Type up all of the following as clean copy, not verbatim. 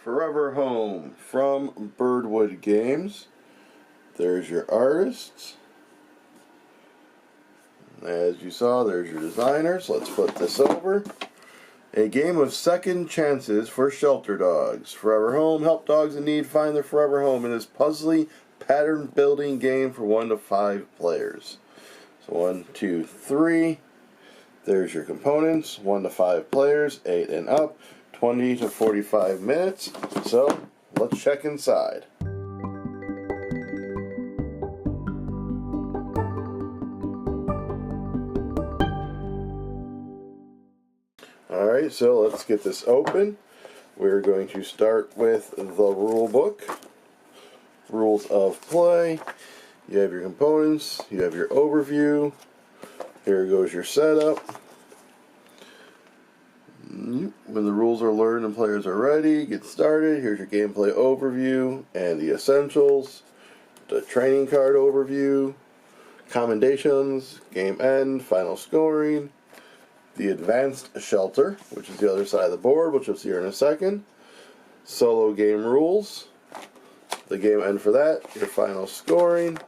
Forever Home from Birdwood Games. There's your artists. As you saw, there's your designers. Let's flip this over. A game of second chances for shelter dogs. Forever Home help dogs in need find their forever home in this puzzly pattern building game for 1 to 5 players. So 1, 2, 3. There's your components. 1 to 5 players, 8 and up. 20 to 45 minutes. So let's check inside. Alright, so let's get this open. We're going to start with the rule book. Rules of play. You have your components. You have your overview. Here goes your setup. When the rules are learned and players are ready, get started. Here's your gameplay overview and the essentials. The training card overview. Commendations. Game end. Final scoring. The advanced shelter, which is the other side of the board, which you'll see here in a second. Solo game rules. The game end for that. Your final scoring.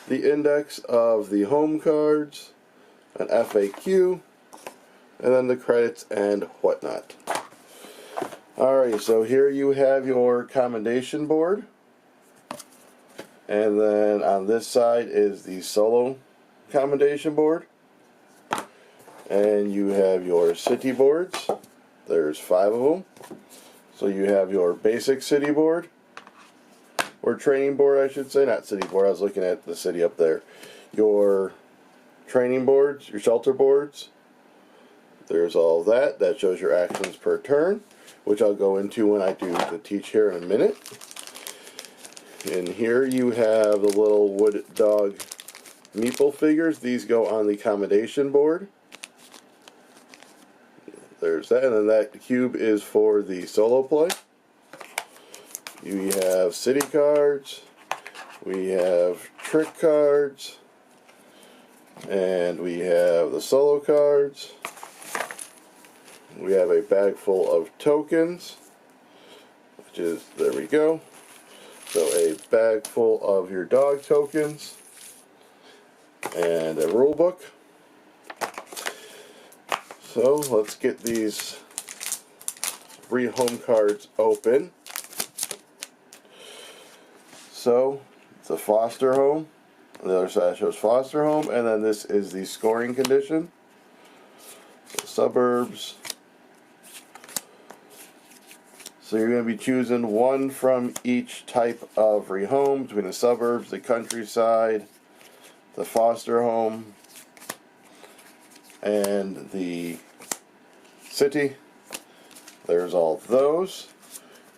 The index of the home cards. An FAQ. And then the credits and whatnot. Alright, so here you have your commendation board. And then on this side is the solo commendation board. And you have your city boards. There's 5 of them. So you have your basic city board. Or training board, I should say. Not city board. I was looking at the city up there. Your training boards, your shelter boards. There's all of that. That shows your actions per turn, which I'll go into when I do the teach here in a minute. And here you have the little wood dog meeple figures. These go on the commendation board. There's that, and then that cube is for the solo play. We have city cards. We have trick cards. And we have the solo cards. We have a bag full of tokens, which is, there we go. So a bag full of your dog tokens, and a rule book. So let's get these rehome cards open. So it's a foster home. On the other side shows foster home, and then this is the scoring condition. The suburbs. So you're going to be choosing one from each type of rehome, between the suburbs, the countryside, the foster home, and the city. There's all those.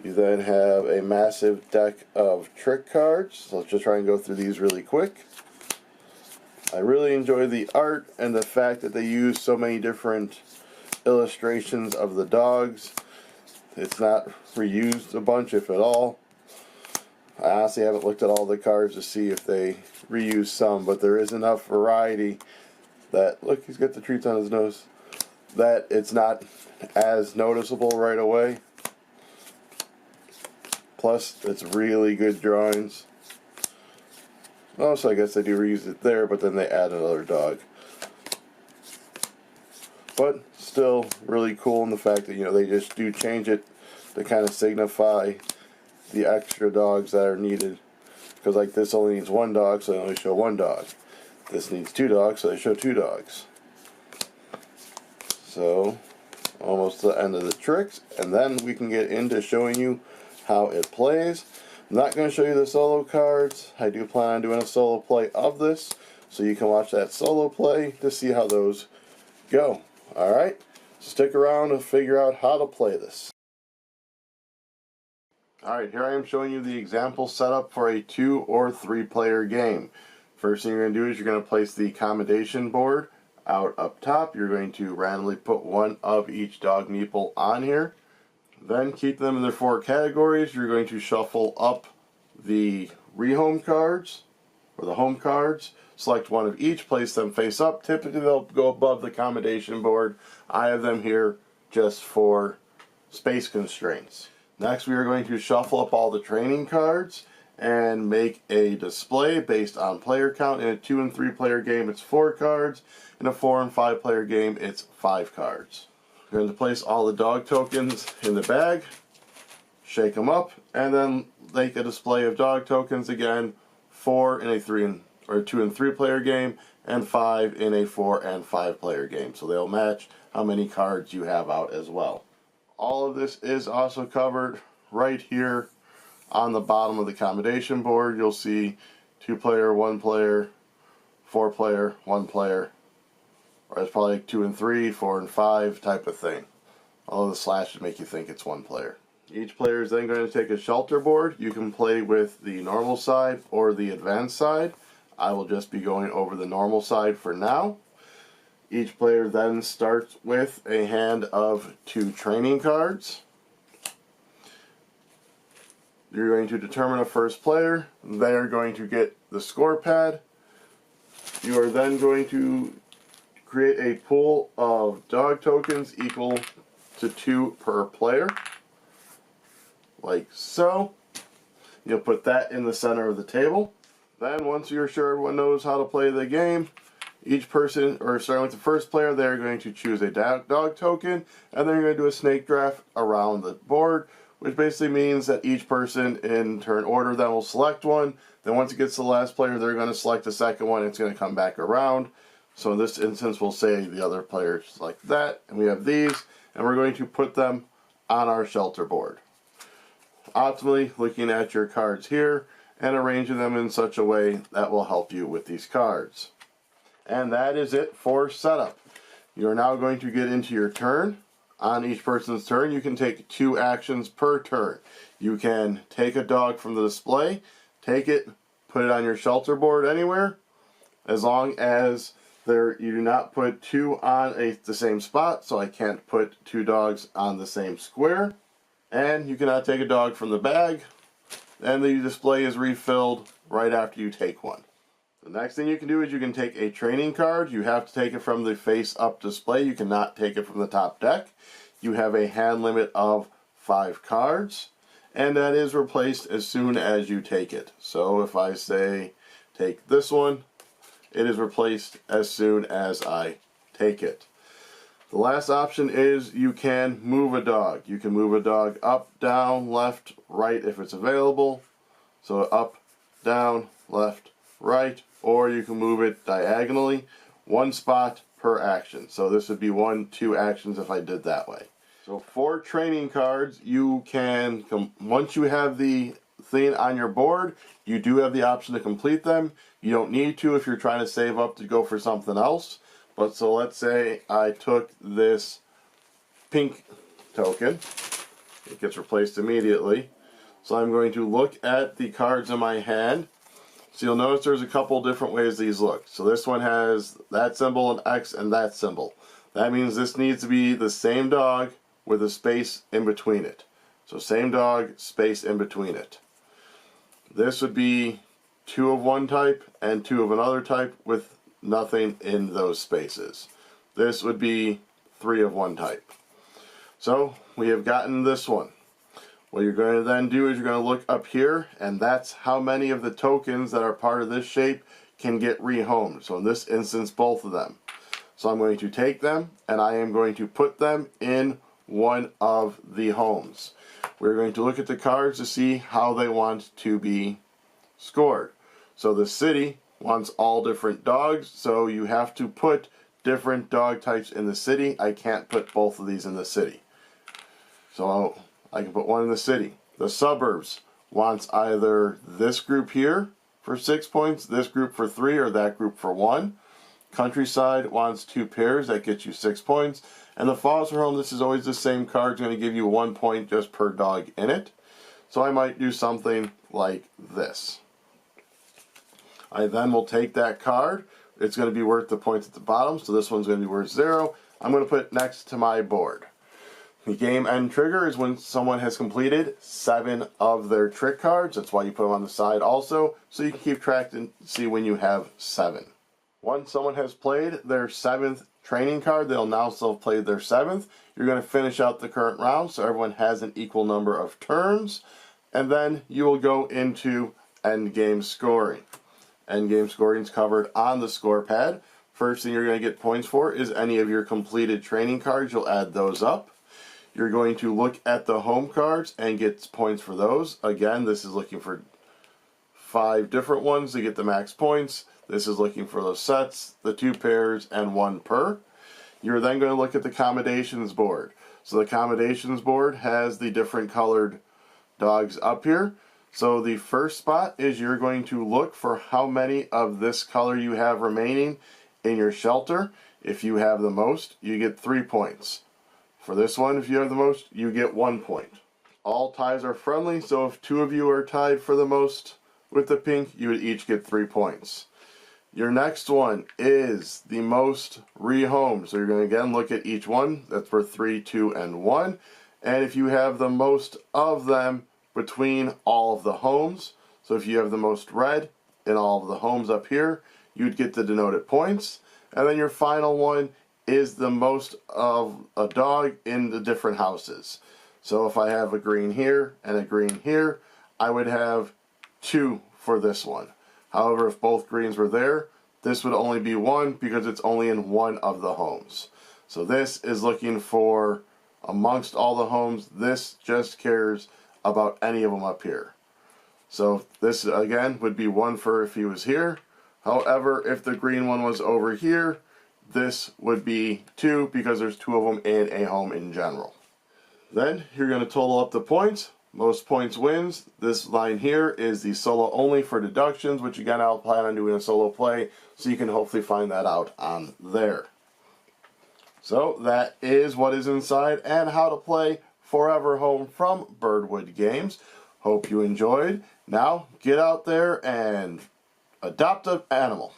You then have a massive deck of trick cards. So let's just try and go through these really quick. I really enjoy the art and the fact that they use so many different illustrations of the dogs. It's not reused a bunch, if at all. I honestly haven't looked at all the cards to see if they reuse some, but there is enough variety that, look, he's got the treats on his nose, that it's not as noticeable right away. Plus, it's really good drawings. Also, I guess they do reuse it there, but then they add another dog. But still really cool in the fact that, you know, they just do change it to kind of signify the extra dogs that are needed. Because like this only needs 1 dog, so they only show 1 dog. This needs 2 dogs, so they show 2 dogs. So almost to the end of the tricks, and then we can get into showing you how it plays. I'm not going to show you the solo cards. I do plan on doing a solo play of this, so you can watch that solo play to see how those go. Alright, stick around and figure out how to play this. Alright, here I am showing you the example setup for a 2 or 3 player game. First thing you're going to do is you're going to place the commendation board out up top. You're going to randomly put 1 of each dog meeple on here. Then keep them in their 4 categories. You're going to shuffle up the rehome cards, or the home cards. Select 1 of each, place them face up. Typically they'll go above the commendation board. I have them here just for space constraints. Next, we are going to shuffle up all the training cards and make a display based on player count. In a 2 and 3 player game, it's 4 cards. In a 4 and 5 player game, it's 5 cards. We're going to place all the dog tokens in the bag, shake them up, and then make a display of dog tokens again. 4 in a 2 and 3 player game, and 5 in a 4 and 5 player game. So they'll match how many cards you have out as well. All of this is also covered right here on the bottom of the commendation board. You'll see 2 player, 1 player, 4 player, 1 player, or it's probably like 2 and 3, 4 and 5 type of thing. Although the slash would make you think it's 1 player. Each player is then going to take a shelter board. You can play with the normal side or the advanced side. I will just be going over the normal side for now. Each player then starts with a hand of 2 training cards. You're going to determine a first player. They are going to get the score pad. You are then going to create a pool of dog tokens equal to 2 per player, like so. You'll put that in the center of the table. Then once you're sure everyone knows how to play the game, each person, or starting with the first player, they're going to choose a dog token, and then you're going to do a snake draft around the board, which basically means that each person in turn order then will select one. Then once it gets to the last player, they're going to select the second one. It's going to come back around. So in this instance, we'll say the other player select that, and we have these, and we're going to put them on our shelter board. Optimally, looking at your cards here and arranging them in such a way that will help you with these cards. And that is it for setup. You're now going to get into your turn. On each person's turn, you can take 2 actions per turn. You can take a dog from the display, take it, put it on your shelter board anywhere, as long as you do not put 2 on the same spot, so I can't put 2 dogs on the same square. And you cannot take a dog from the bag, and the display is refilled right after you take one. The next thing you can do is you can take a training card. You have to take it from the face-up display. You cannot take it from the top deck. You have a hand limit of 5 cards, and that is replaced as soon as you take it. So if I say take this one, it is replaced as soon as I take it. The last option is you can move a dog. You can move a dog up, down, left, right if it's available. So up, down, left, right, or you can move it diagonally, 1 spot per action. So this would be 1, 2 actions if I did that way. So for training cards, you can, once you have the thing on your board, you do have the option to complete them. You don't need to if you're trying to save up to go for something else. But so let's say I took this pink token. It gets replaced immediately. So I'm going to look at the cards in my hand. So you'll notice there's a couple different ways these look. So this one has that symbol, an X, and that symbol. That means this needs to be the same dog with a space in between it. So same dog, space in between it. This would be 2 of one type and 2 of another type with nothing in those spaces. This would be 3 of one type. So we have gotten this one. What you're going to then do is you're going to look up here, and that's how many of the tokens that are part of this shape can get rehomed. So in this instance, both of them. So I'm going to take them, and I am going to put them in one of the homes. We're going to look at the cards to see how they want to be scored. So the city wants all different dogs, so you have to put different dog types in the city. I can't put both of these in the city. So I can put one in the city. The suburbs wants either this group here for 6 points, this group for 3, or that group for 1. Countryside wants 2 pairs, that gets you 6 points. And the foster home, this is always the same card, it's going to give you 1 point just per dog in it. So I might do something like this. I then will take that card. It's going to be worth the points at the bottom, so this one's going to be worth 0. I'm going to put it next to my board. The game end trigger is when someone has completed 7 of their trick cards. That's why you put them on the side also, so you can keep track and see when you have 7. Once someone has played their 7th training card, they'll now still have played their 7th. You're going to finish out the current round so everyone has an equal number of turns. And then you will go into endgame scoring. Endgame scoring is covered on the score pad. First thing you're going to get points for is any of your completed training cards. You'll add those up. You're going to look at the home cards and get points for those. Again, this is looking for 5 different ones to get the max points. This is looking for those sets, the 2 pairs, and 1 per. You're then going to look at the Commendations Board. So the Commendations Board has the different colored dogs up here. So the first spot is you're going to look for how many of this color you have remaining in your shelter. If you have the most, you get 3 points. For this one, if you have the most, you get 1 point. All ties are friendly, so if 2 of you are tied for the most with the pink, you would each get 3 points. Your next one is the most rehomed. So you're going to again look at each one. That's for 3, 2, and 1. And if you have the most of them between all of the homes, so if you have the most red in all of the homes up here, you'd get the denoted points. And then your final one is the most of a dog in the different houses. So if I have a green here and a green here, I would have 2 for this one. However, if both greens were there, this would only be 1 because it's only in one of the homes. So this is looking for amongst all the homes. This just cares about any of them up here. So this again would be 1 for if he was here. However, if the green one was over here, this would be 2 because there's 2 of them in a home in general. Then you're going to total up the points. Most points wins. This line here is the solo only for deductions, which again I'll plan on doing a solo play, so you can hopefully find that out on there. So that is what is inside and how to play Forever Home from Birdwood Games. Hope you enjoyed. Now get out there and adopt an animal.